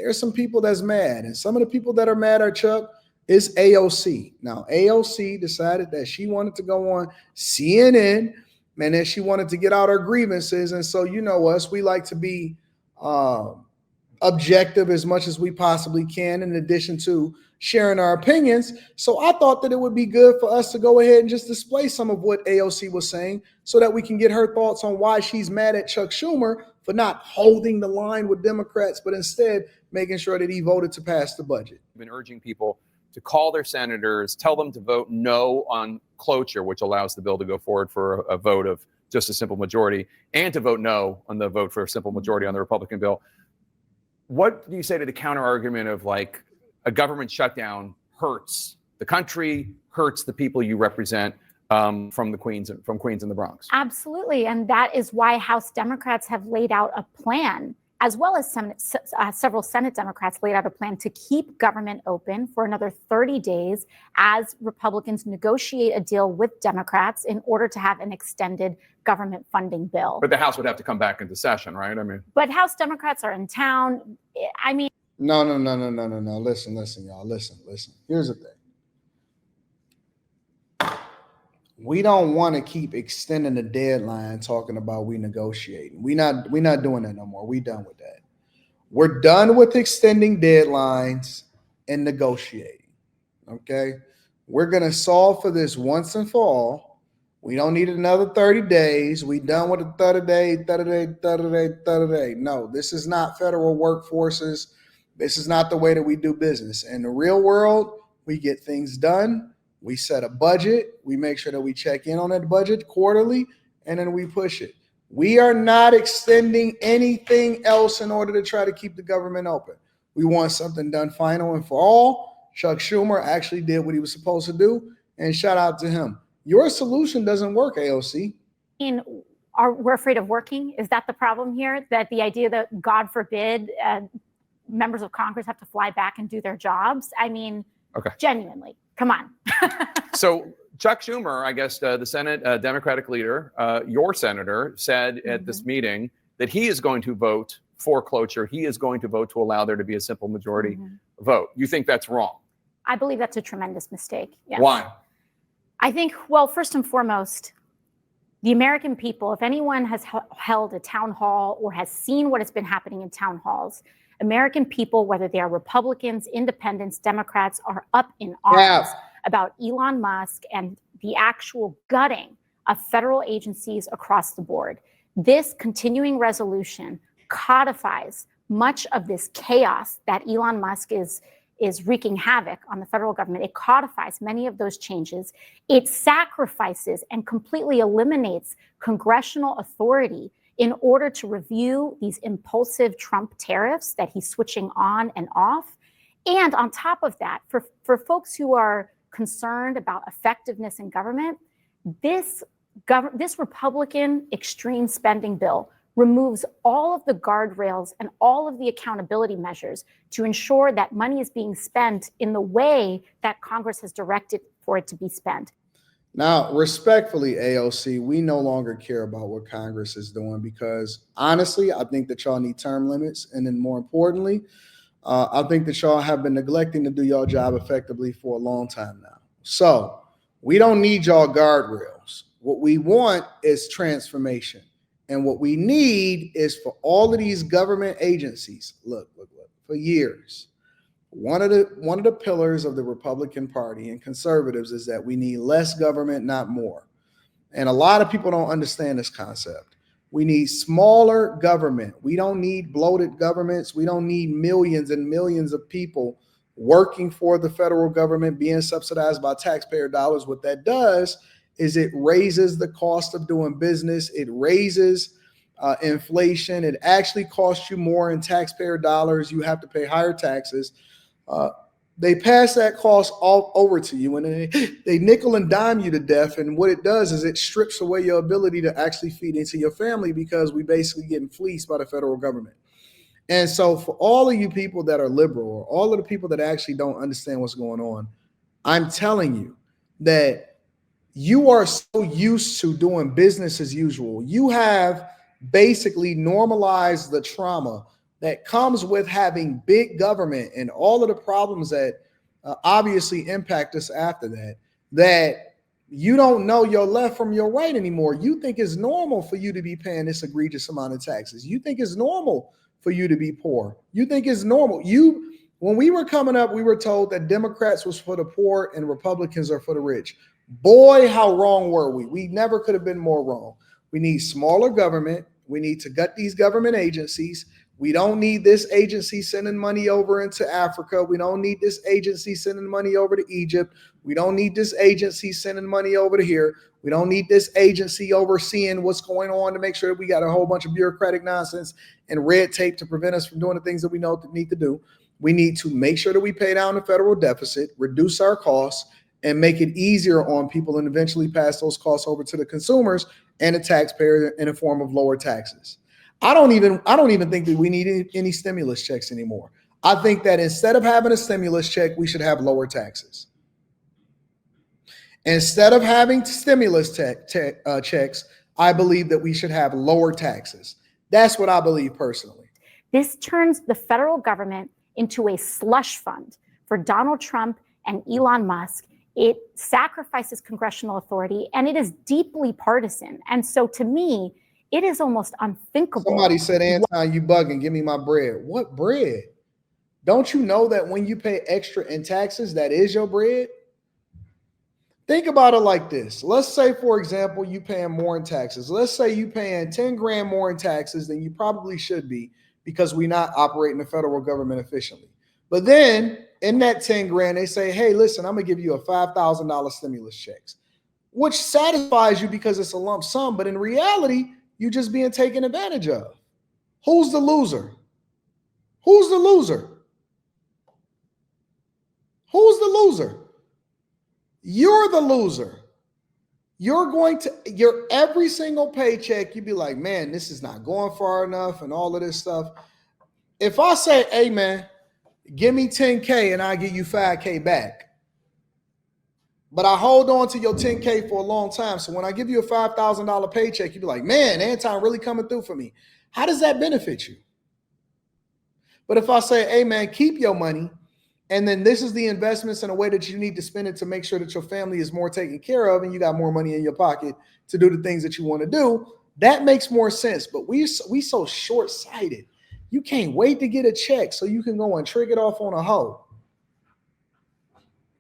there's some people that's mad. And some of the people that are mad are, Chuck, is AOC. Now, AOC decided that she wanted to go on CNN and then she wanted to get out her grievances. And so, you know us, we like to be objective as much as we possibly can, in addition to sharing our opinions. So I thought that it would be good for us to go ahead and just display some of what AOC was saying so that we can get her thoughts on why she's mad at Chuck Schumer for not holding the line with Democrats, but instead making sure that he voted to pass the budget. I've been urging people to call their senators, tell them to vote no on cloture, which allows the bill to go forward for a vote of just a simple majority, and to vote no on the vote for a simple majority on the Republican bill. What do you say to the counter argument of like a government shutdown hurts the country, hurts the people you represent from Queens and the Bronx? Absolutely. And that is why House Democrats have laid out a plan, as well as several Senate Democrats laid out a plan to keep government open for another 30 days as Republicans negotiate a deal with Democrats in order to have an extended government funding bill. But the House would have to come back into session, right? I mean, but House Democrats are in town. I mean, No. Listen, y'all. Listen. Here's the thing. We don't want to keep extending the deadline talking about we negotiating. We're not doing that no more. We done with that. We're done with extending deadlines and negotiating. Okay? We're gonna solve for this once and for all. We don't need another 30 days. We done with the 30 day. No, this is not federal workforces. This is not the way that we do business. In the real world, we get things done. We set a budget. We make sure that we check in on that budget quarterly, and then we push it. We are not extending anything else in order to try to keep the government open. We want something done final and for all. Chuck Schumer actually did what he was supposed to do, and shout out to him. Your solution doesn't work, AOC. We're afraid of working? Is that the problem here? That the idea that, God forbid, members of Congress have to fly back and do their jobs? I mean, okay. Genuinely, come on. So Chuck Schumer, I guess the Senate Democratic leader, your senator, said at this meeting that he is going to vote for cloture. He is going to vote to allow there to be a simple majority vote. You think that's wrong? I believe that's a tremendous mistake. Yes. Why? I think, well, first and foremost, the American people, if anyone has held a town hall or has seen what has been happening in town halls, American people, whether they are Republicans, independents, Democrats, are up in arms about Elon Musk and the actual gutting of federal agencies across the board. This continuing resolution codifies much of this chaos that Elon Musk is wreaking havoc on the federal government. It codifies many of those changes. It sacrifices and completely eliminates congressional authority in order to review these impulsive Trump tariffs that he's switching on and off. And on top of that, for folks who are concerned about effectiveness in government, this Republican extreme spending bill removes all of the guardrails and all of the accountability measures to ensure that money is being spent in the way that Congress has directed for it to be spent. Now, respectfully, AOC, we no longer care about what Congress is doing because, honestly, I think that y'all need term limits. And then more importantly, I think that y'all have been neglecting to do your job effectively for a long time now. So we don't need y'all guardrails. What we want is transformation. And what we need is for all of these government agencies, look, for years, one of the pillars of the Republican Party and conservatives is that we need less government, not more. And a lot of people don't understand this concept. We need smaller government. We don't need bloated governments. We don't need millions and millions of people working for the federal government being subsidized by taxpayer dollars. What that does is it raises the cost of doing business. It raises inflation. It actually costs you more in taxpayer dollars. You have to pay higher taxes. They pass that cost all over to you, and they nickel and dime you to death. And what it does is it strips away your ability to actually feed into your family because we basically getting fleeced by the federal government. And so for all of you people that are liberal, or all of the people that actually don't understand what's going on, I'm telling you that you are so used to doing business as usual. You have basically normalized the trauma that comes with having big government and all of the problems that obviously impact us after that, that you don't know your left from your right anymore. You think it's normal for you to be paying this egregious amount of taxes. You think it's normal for you to be poor. You think it's normal. When we were coming up, we were told that Democrats was for the poor and Republicans are for the rich. Boy, how wrong were we? We never could have been more wrong. We need smaller government. We need to gut these government agencies. We don't need this agency sending money over into Africa. We don't need this agency sending money over to Egypt. We don't need this agency sending money over to here. We don't need this agency overseeing what's going on to make sure that we got a whole bunch of bureaucratic nonsense and red tape to prevent us from doing the things that we know that need to do. We need to make sure that we pay down the federal deficit, reduce our costs, and make it easier on people and eventually pass those costs over to the consumers and the taxpayer in the form of lower taxes. I don't even think that we need any stimulus checks anymore. I think that instead of having a stimulus check, we should have lower taxes. Instead of having stimulus checks, I believe that we should have lower taxes. That's what I believe personally. This turns the federal government into a slush fund for Donald Trump and Elon Musk. It sacrifices congressional authority, and it is deeply partisan. And so to me, it is almost unthinkable. Somebody said, Anton, you bugging, give me my bread. What bread? Don't you know that when you pay extra in taxes, that is your bread? Think about it like this. Let's say, for example, you paying more in taxes. Let's say you paying 10 grand more in taxes than you probably should be because we're not operating the federal government efficiently. But then in that 10 grand, they say, hey, listen, I'm going to give you a $5,000 stimulus checks, which satisfies you because it's a lump sum. But in reality, you're just being taken advantage of. Who's the loser? Who's the loser? Who's the loser? You're the loser. Your every single paycheck, you'd be like, man, this is not going far enough and all of this stuff. If I say, hey, man, give me 10K and I give you 5K back, but I hold on to your 10K for a long time. So when I give you a $5,000 paycheck, you'd be like, man, Anton really coming through for me. How does that benefit you? But if I say, hey, man, keep your money, and then this is the investments in a way that you need to spend it to make sure that your family is more taken care of and you got more money in your pocket to do the things that you want to do, that makes more sense. But we so short-sighted. You can't wait to get a check so you can go and trick it off on a hoe.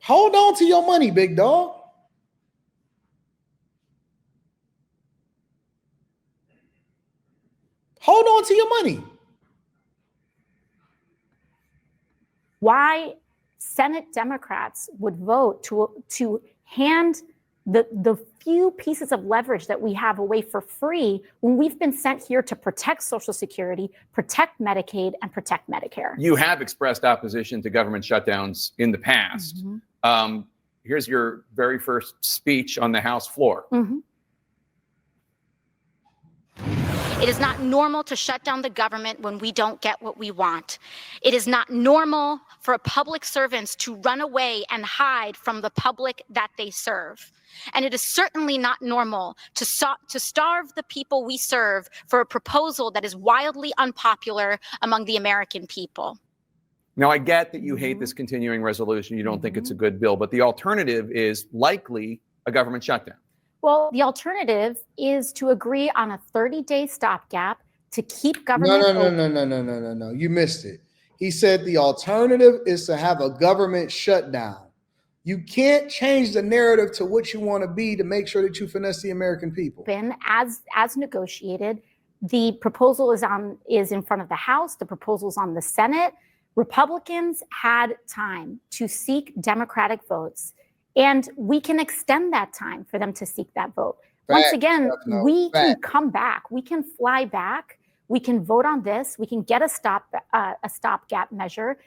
Hold on to your money, big dog. Hold on to your money. Why Senate Democrats would vote to hand the few pieces of leverage that we have away for free when we've been sent here to protect Social Security, protect Medicaid, and protect Medicare. You have expressed opposition to government shutdowns in the past. Mm-hmm. Here's your very first speech on the House floor. Mm-hmm. It is not normal to shut down the government when we don't get what we want. It is not normal for public servants to run away and hide from the public that they serve. And it is certainly not normal to starve the people we serve for a proposal that is wildly unpopular among the American people. Now, I get that you hate this continuing resolution. You don't think it's a good bill, but the alternative is likely a government shutdown. Well, the alternative is to agree on a 30-day stopgap to keep government open. No. You missed it. He said the alternative is to have a government shutdown. You can't change the narrative to what you want to be to make sure that you finesse the American people. As negotiated, the proposal is in front of the House. The proposal's on the Senate. Republicans had time to seek Democratic votes. And we can extend that time for them to seek that vote. Once again, we can come back. We can fly back. We can vote on this. We can get a stopgap measure,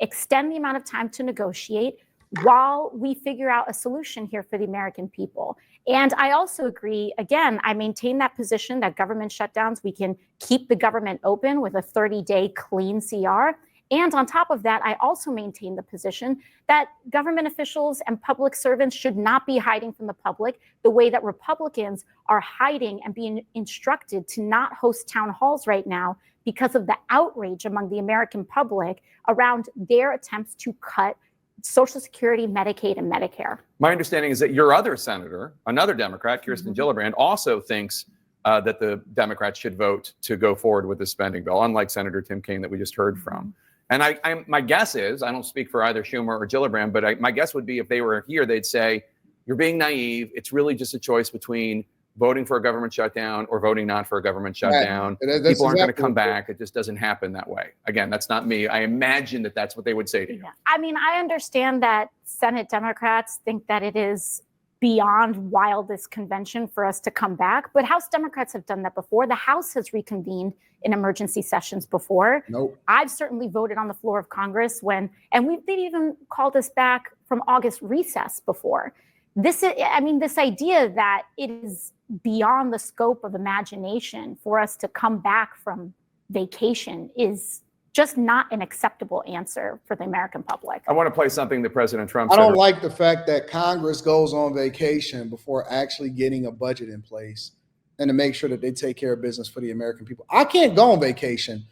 extend the amount of time to negotiate while we figure out a solution here for the American people. And I also agree, again, I maintain that position that government shutdowns, we can keep the government open with a 30-day clean CR. And on top of that, I also maintain the position that government officials and public servants should not be hiding from the public the way that Republicans are hiding and being instructed to not host town halls right now because of the outrage among the American public around their attempts to cut Social Security, Medicaid, and Medicare. My understanding is that your other senator, another Democrat, Kirsten Gillibrand, also thinks that the Democrats should vote to go forward with the spending bill, unlike Senator Tim Kaine that we just heard from. And my guess is, I don't speak for either Schumer or Gillibrand, but my guess would be if they were here, they'd say, you're being naive. It's really just a choice between voting for a government shutdown or voting not for a government shutdown. Right. People aren't going to come back. It just doesn't happen that way. Again, that's not me. I imagine that that's what they would say to you. Yeah. I mean, I understand that Senate Democrats think that it is beyond wildest convention for us to come back, but House Democrats have done that before. The House has reconvened in emergency sessions before. Nope. I've certainly voted on the floor of Congress they've even called us back from August recess before. This idea that it is beyond the scope of imagination for us to come back from vacation is just not an acceptable answer for the American public. I want to play something that President Trump I said. don't like the fact that Congress goes on vacation before actually getting a budget in place and to make sure that they take care of business for the American people. I can't go on vacation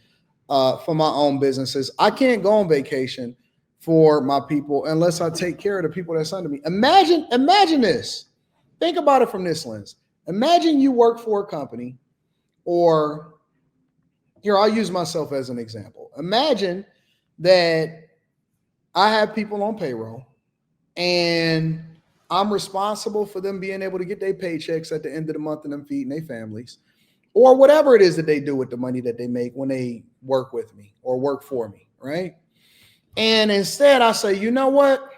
for my own businesses. I can't go on vacation for my people unless I take care of the people that's under me. Imagine this. Think about it from this lens. Imagine you work for a company, or here, I'll use myself as an example. Imagine that I have people on payroll and I'm responsible for them being able to get their paychecks at the end of the month and them feeding their families, or whatever it is that they do with the money that they make when they work with me or work for me, right? And instead I say, you know what?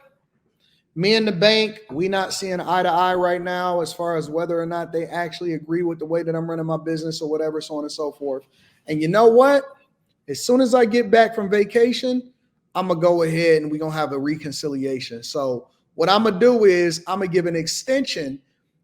Me and the bank, we not seeing eye to eye right now as far as whether or not they actually agree with the way that I'm running my business or whatever, so on and so forth. And you know what? As soon as I get back from vacation, I'm going to go ahead and we're going to have a reconciliation. So what I'm going to do is I'm going to give an extension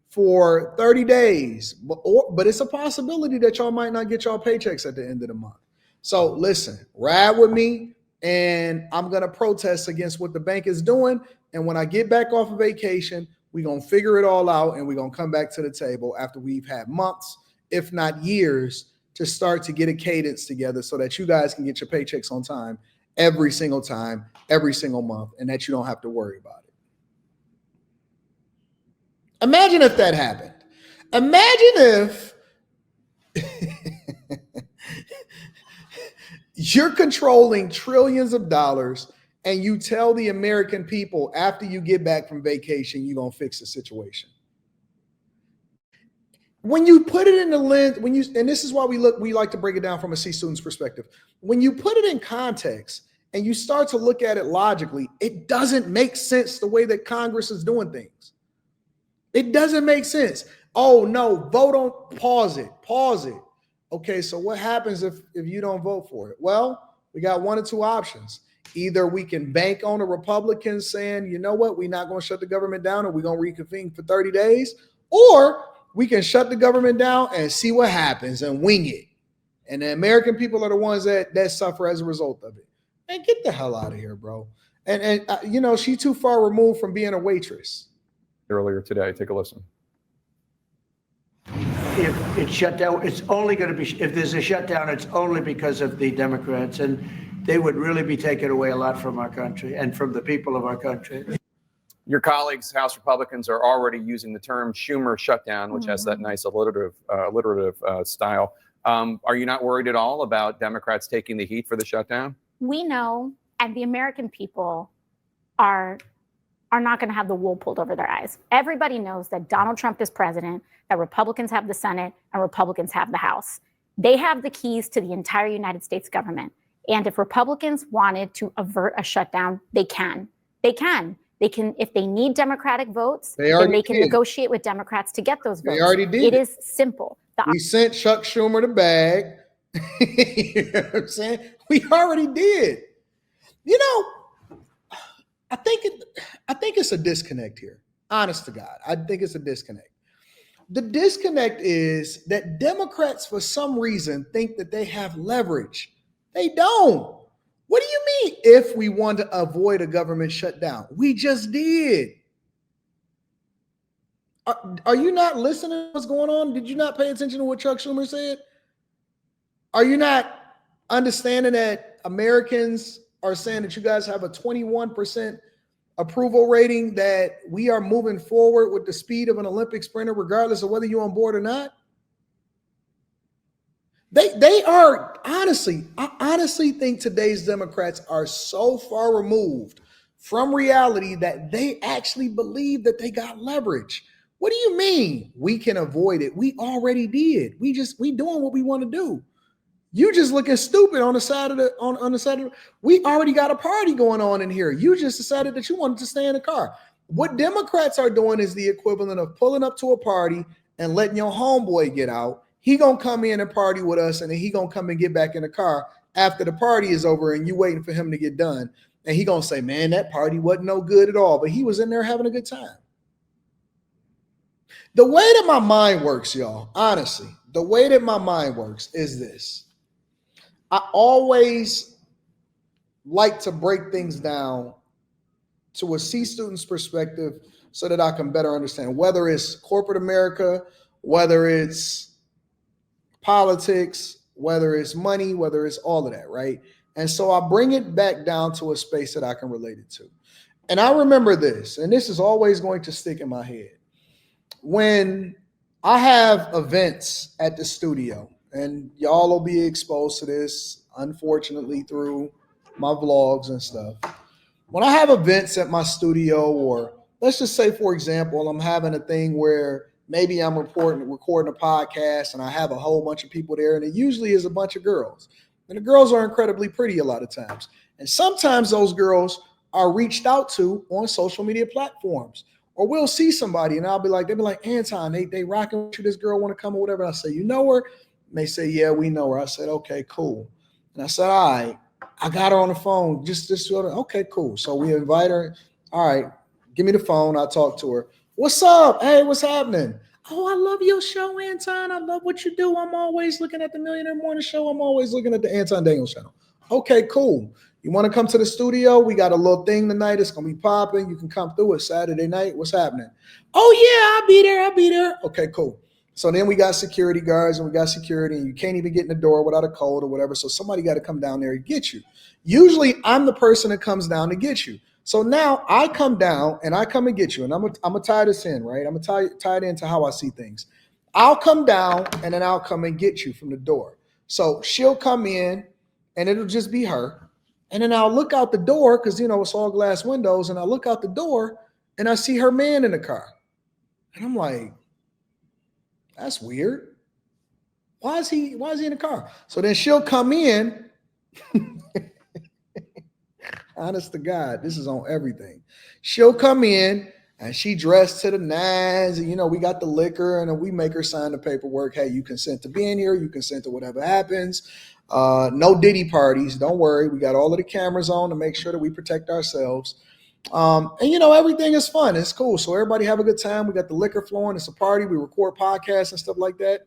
for 30 days, but it's a possibility that y'all might not get y'all paychecks at the end of the month. So listen, ride with me, and I'm going to protest against what the bank is doing. And when I get back off of vacation, we're going to figure it all out, and we're going to come back to the table after we've had months, if not years, to start to get a cadence together so that you guys can get your paychecks on time every single time, every single month, and that you don't have to worry about it. Imagine if that happened. Imagine if you're controlling trillions of dollars and you tell the American people after you get back from vacation, you're going to fix the situation. When you put it in the lens, and this is why we like to break it down from a C student's perspective. When you put it in context and you start to look at it logically, it doesn't make sense the way that Congress is doing things. It doesn't make sense. Oh no, vote on, pause it. Okay, so what happens if you don't vote for it? Well, we got one or two options. Either we can bank on the Republicans saying, you know what, we're not going to shut the government down, or we're going to reconvene for 30 days, or we can shut the government down and see what happens and wing it. And the American people are the ones that suffer as a result of it. Man, get the hell out of here, bro. And you know, she's too far removed from being a waitress. Earlier today, take a listen. If it's shut down, it's only going to be, if there's a shutdown, it's only because of the Democrats, and they would really be taking away a lot from our country and from the people of our country. Your colleagues, House Republicans, are already using the term Schumer shutdown, which has that nice alliterative style. Are you not worried at all about Democrats taking the heat for the shutdown? We know, and the American people are not going to have the wool pulled over their eyes. Everybody knows that Donald Trump is president, that Republicans have the Senate, and Republicans have the House. They have the keys to the entire United States government. And if Republicans wanted to avert a shutdown, they can. They can, if they need Democratic votes, then they can negotiate with Democrats to get those votes. They already did. It is simple. We sent Chuck Schumer the bag. You know what I'm saying? We already did. You know, I think it's a disconnect here. Honest to God, I think it's a disconnect. The disconnect is that Democrats, for some reason, think that they have leverage. They don't. What do you mean if we want to avoid a government shutdown? We just did. Are you not listening to what's going on? Did you not pay attention to what Chuck Schumer said? Are you not understanding that Americans are saying that you guys have a 21% approval rating, that we are moving forward with the speed of an Olympic sprinter, regardless of whether you're on board or not? They are, honestly, I honestly think today's Democrats are so far removed from reality that they actually believe that they got leverage. What do you mean we can avoid it? We already did. We doing what we want to do. You just looking stupid on the side of the we already got a party going on in here. You just decided that you wanted to stay in the car. What Democrats are doing is the equivalent of pulling up to a party and letting your homeboy get out. He gonna come in and party with us, and then he gonna come and get back in the car after the party is over and you waiting for him to get done. And he gonna say, man, that party wasn't no good at all, but he was in there having a good time. The way that my mind works, y'all, honestly, the way that my mind works is this. I always like to break things down to a C student's perspective so that I can better understand, whether it's corporate America, whether it's politics, whether it's money, whether it's all of that, right? And so I bring it back down to a space that I can relate it to. And I remember this, and this is always going to stick in my head. When I have events at the studio, and y'all will be exposed to this, unfortunately, through my vlogs and stuff. When I have events at my studio, or let's just say, for example, I'm having a thing where maybe I'm recording a podcast and I have a whole bunch of people there, and it usually is a bunch of girls. And the girls are incredibly pretty a lot of times. And sometimes those girls are reached out to on social media platforms. Or we'll see somebody and they'll be like, Anton, they rocking with you, this girl want to come or whatever. And I say, you know her? And they say, yeah, we know her. I said, okay, cool. And I said, all right, I got her on the phone. Just okay, cool. So we invite her. All right, give me the phone. I'll talk to her. What's up? Hey, what's happening? Oh, I love your show, Anton. I love what you do. I'm always looking at the Millionaire Morning Show. I'm always looking at the Anton Daniels channel. Okay, cool. You want to come to the studio? We got a little thing tonight. It's going to be popping. You can come through it Saturday night. What's happening? Oh, yeah, I'll be there. Okay, cool. So then we got security guards and we got security, and you can't even get in the door without a code or whatever. So somebody got to come down there and get you. Usually I'm the person that comes down to get you. So now I come down and I come and get you. And I'm going to tie this in, right? I'm going to tie it into how I see things. I'll come down and then I'll come and get you from the door. So she'll come in and it'll just be her. And then I'll look out the door because, it's all glass windows. And I look out the door and I see her man in the car. And I'm like, that's weird. Why is he in the car? So then she'll come in. Honest to God, this is on everything. She'll come in and she dressed to the nines. And, we got the liquor and then we make her sign the paperwork. Hey, you consent to being here. You consent to whatever happens. No Diddy parties. Don't worry. We got all of the cameras on to make sure that we protect ourselves. And everything is fun. It's cool. So everybody have a good time. We got the liquor flowing. It's a party. We record podcasts and stuff like that.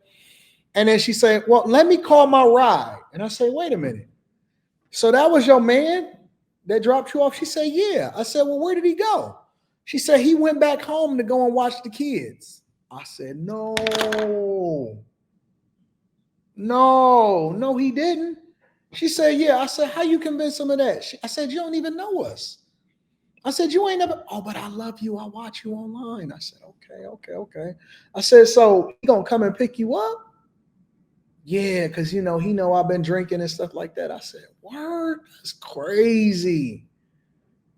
And then she said, well, let me call my ride. And I say, wait a minute. So that was your man that dropped you off? She said, yeah. I said, well, where did he go? She said, he went back home to go and watch the kids. I said, no, he didn't. She said, yeah. I said, how you convince him of that? I said, you don't even know us. I said, you ain't never, oh, but I love you. I watch you online. I said, okay. I said, so he gonna come and pick you up? Yeah, because, he know I've been drinking and stuff like that. I said, word? That's crazy.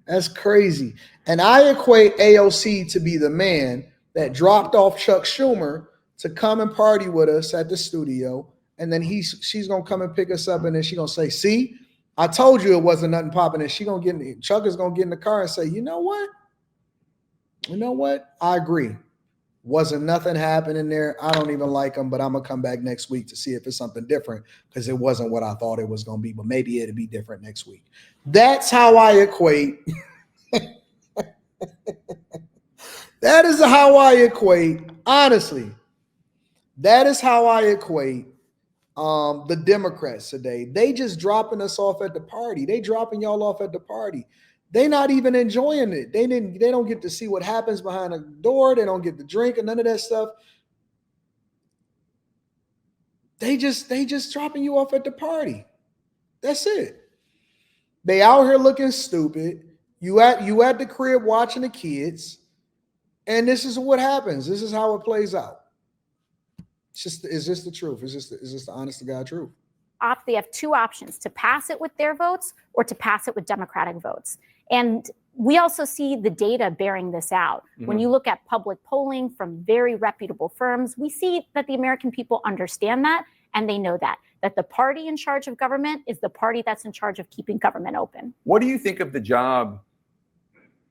And I equate AOC to be the man that dropped off Chuck Schumer to come and party with us at the studio. And then she's going to come and pick us up. And then she's going to say, see, I told you it wasn't nothing popping. And Chuck is going to get in the car and say, you know what? I agree. Wasn't nothing happening there. I don't even like him, but I'm going to come back next week to see if it's something different because it wasn't what I thought it was going to be, but maybe it'll be different next week. That's how I equate. That is how I equate. Honestly, that is how I equate the Democrats today. They just dropping us off at the party. They dropping y'all off at the party. They not even enjoying it. They don't get to see what happens behind a door. They don't get to drink and none of that stuff. They just dropping you off at the party. That's it. They out here looking stupid. You at the crib watching the kids, and this is what happens. This is how it plays out. Is this the truth? Is this the honest to God truth? They have two options: to pass it with their votes or to pass it with Democratic votes. And we also see the data bearing this out. Mm-hmm. When you look at public polling from very reputable firms, we see that the American people understand that, and they know that the party in charge of government is the party that's in charge of keeping government open. What do you think of the job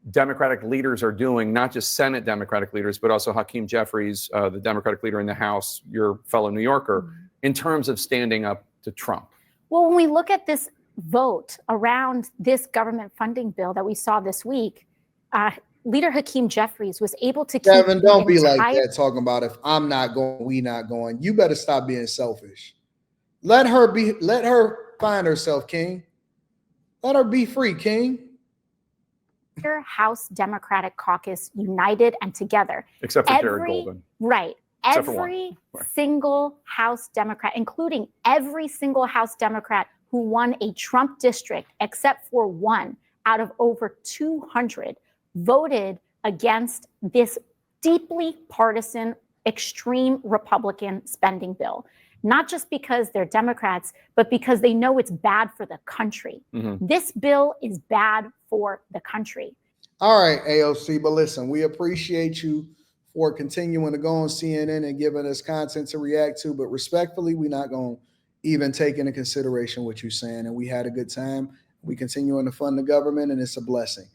Democratic leaders are doing, not just Senate Democratic leaders, but also Hakeem Jeffries, the Democratic leader in the House, your fellow New Yorker, in terms of standing up to Trump? Well, when we look at this vote around this government funding bill that we saw this week, Leader Hakeem Jeffries was able to keep— Kevin, don't be like that talking about if I'm not going, we not going. You better stop being selfish. Let her find herself, King. Let her be free, King. House Democratic caucus united and together. Except for Jared Golden. Right. Every single House Democrat, including every single House Democrat who won a Trump district, except for one out of over 200, voted against this deeply partisan, extreme Republican spending bill. Not just because they're Democrats, but because they know it's bad for the country. Mm-hmm. This bill is bad for the country. All right, AOC, but listen, we appreciate you for continuing to go on CNN and giving us content to react to, but respectfully, we're not going to even take into consideration what you're saying, and we had a good time. We continue to fund the government, and it's a blessing.